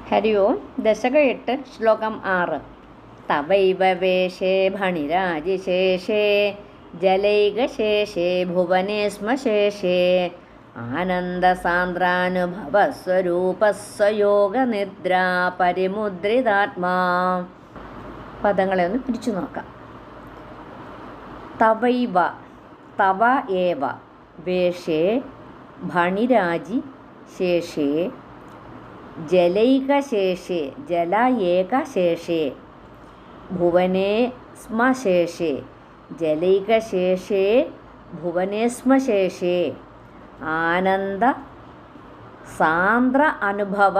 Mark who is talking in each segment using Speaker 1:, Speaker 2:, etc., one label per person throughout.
Speaker 1: ഹരി ഓം. ദശകം 8 ശ്ലോകം 6. തവൈവ വേഷേ ഭണിരാജിശേഷേ ജലൈകശേഷേ ഭുവനേസ്മശേഷേ ആനന്ദസാന്ദ്രാനുഭവസ്വരൂപസ്വയോഗനിദ്രാ പരിമുദ്രിതാത്മാ. പദങ്ങളെ ഒന്ന് പിരിച്ചു നോക്കാം. തവൈവ തവ ഏവ വേഷേ ഭണിരാജി ശേഷേ ജലൈകശേഷേ ജല ഏകശേഷേ ഭുവനേ സ്മശേഷേ ജലൈകശേഷേ ഭുവനേ സ്മശേഷേ ആനന്ദ സാന്ദ്ര അനുഭവ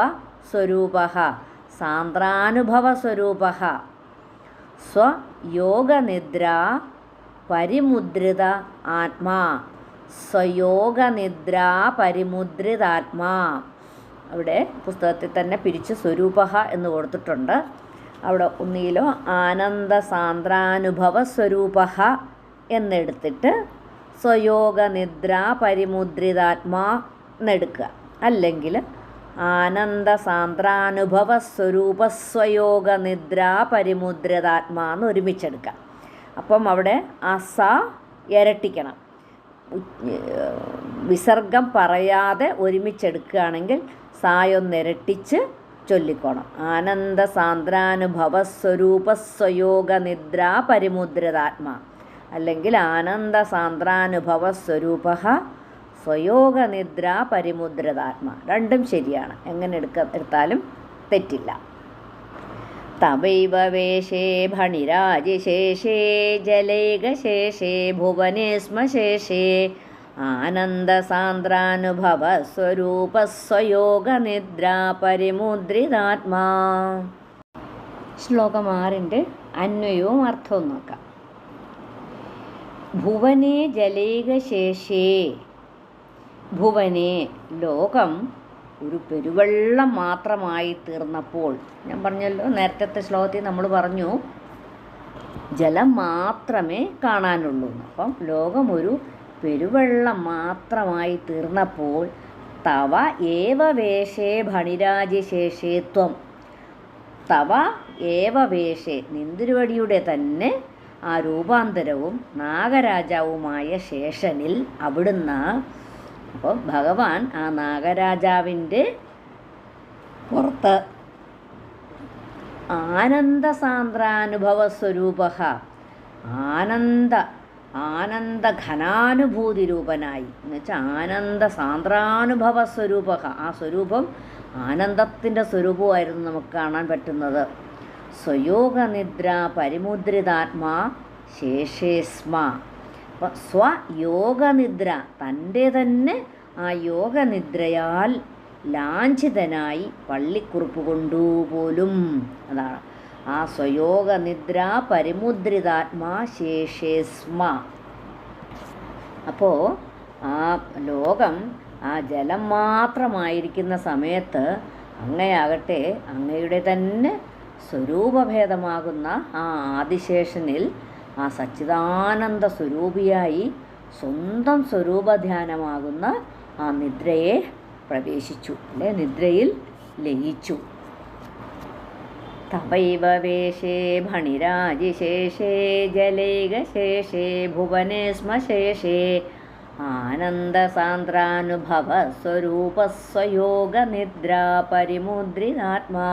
Speaker 1: സ്വരൂപഃ സാന്ദ്രാനുഭവസ്വരൂപഃ സ്വയോഗനിദ്രാ പരിമുദ്രിത ആത്മാ സ്വയോഗനിദ്രാ പരിമുദ്രിതാത്മാ. അവിടെ പുസ്തകത്തിൽ തന്നെ പിരിച്ച് സ്വരൂപഃ എന്ന് കൊടുത്തിട്ടുണ്ട്. അവിടെ ഒന്നിയിലോ ആനന്ദ സാന്ദ്രാനുഭവ സ്വരൂപഃ എന്നെടുത്തിട്ട് സ്വയോഗനിദ്രാ പരിമുദ്രിതാത്മാ എന്നെടുക്കുക. അല്ലെങ്കിൽ ആനന്ദ സാന്ദ്രാനുഭവ സ്വരൂപ സ്വയോഗനിദ്രാ പരിമുദ്രിതാത്മാ എന്ന് ഒരുമിച്ചെടുക്കുക. അപ്പം അവിടെ അസ ഇരട്ടിക്കണം. വിസർഗം പറയാതെ ഒരുമിച്ചെടുക്കുകയാണെങ്കിൽ സായൊന്നിരട്ടിച്ച് ചൊല്ലിക്കോണം. ആനന്ദ സാന്ദ്രാനുഭവ സ്വരൂപ സ്വയോഗനിദ്രാ പരിമുദ്രിതാത്മാ. അല്ലെങ്കിൽ ആനന്ദ സാന്ദ്രാനുഭവ സ്വരൂപഃ സ്വയോഗനിദ്രാ പരിമുദ്രിതാത്മാ. രണ്ടും ശരിയാണ്. എങ്ങനെ എടുത്താലും തെറ്റില്ല. തവൈവ വേഷേ ഭണിരാജിശേഷേ ജലൈകശേഷേ ഭുവനേ സ്മശേഷേ ആനന്ദസാന്ദ്രാനുഭവ സ്വരൂപ സ്വയോഗനിദ്രാ പരിമുദ്രിതാത്മാ. ശ്ലോകം 6 അന്വയവും അർത്ഥവും നോക്കാം. ഭുവനേ ജലൈകശേഷേ. ഭുവനേ ലോകം ഒരു പെരുവെള്ളം മാത്രമായി തീർന്നപ്പോൾ, ഞാൻ പറഞ്ഞല്ലോ നേരത്തെ ശ്ലോകത്തിൽ നമ്മൾ പറഞ്ഞു ജലം മാത്രമേ കാണാനുള്ളൂ. അപ്പം ലോകം ഒരു പെരുവെള്ളം മാത്രമായി തീർന്നപ്പോൾ തവ ഏവ വേഷേ ഭണിരാജിശേഷേ ത്വം. തവ ഏവ വേഷേ നിന്തിരുവടിയുടെ തന്നെ ആ രൂപാന്തരവും നാഗരാജാവുമായ ശേഷനിൽ അവിടുന്ന്. അപ്പോൾ ഭഗവാൻ ആ നാഗരാജാവിൻ്റെ പുറത്ത് ആനന്ദസാന്ദ്രാനുഭവ സ്വരൂപഃ ആനന്ദഘനാനുഭൂതി രൂപനായി എന്ന് വെച്ചാൽ ആനന്ദസാന്ദ്രാനുഭവ സ്വരൂപഃ. ആ സ്വരൂപം ആനന്ദത്തിൻ്റെ സ്വരൂപമായിരുന്നു നമുക്ക് കാണാൻ പറ്റുന്നത്. സ്വയോഗനിദ്ര പരിമുദ്രിതാത്മാ ശേഷേ സ്മ. അപ്പം സ്വയോഗനിദ്ര തൻ്റെ തന്നെ ആ യോഗനിദ്രയാൽ ലാഞ്ചിതനായി പള്ളിക്കുറുപ്പ് കൊണ്ടുപോലും. അതാണ് ആ സ്വയോഗനിദ്ര പരിമുദ്രിതാത്മാ ശേഷേ സ്മ. അപ്പോൾ ആ ലോകം ആ ജലം മാത്രമായിരിക്കുന്ന സമയത്ത് അങ്ങയാകട്ടെ അങ്ങയുടെ തന്നെ സ്വരൂപഭേദമാകുന്ന ആ ആദിശേഷനിൽ ആ സച്ചിദാനന്ദ സ്വരൂപിയായി സ്വന്തം സ്വരൂപധ്യാനമാകുന്ന ആ നിദ്രയെ പ്രവേശിച്ചു, അല്ലെ നിദ്രയിൽ ലയിച്ചു. തവൈവ വേഷേ ഭണിരാജിശേഷേ ജലൈകശേഷേ ഭുവനേ സ്മശേഷേ ആനന്ദസാന്ദ്രാനുഭവ സ്വരൂപ സ്വയോഗനിദ്രാ പരിമുദ്രിതാത്മാ.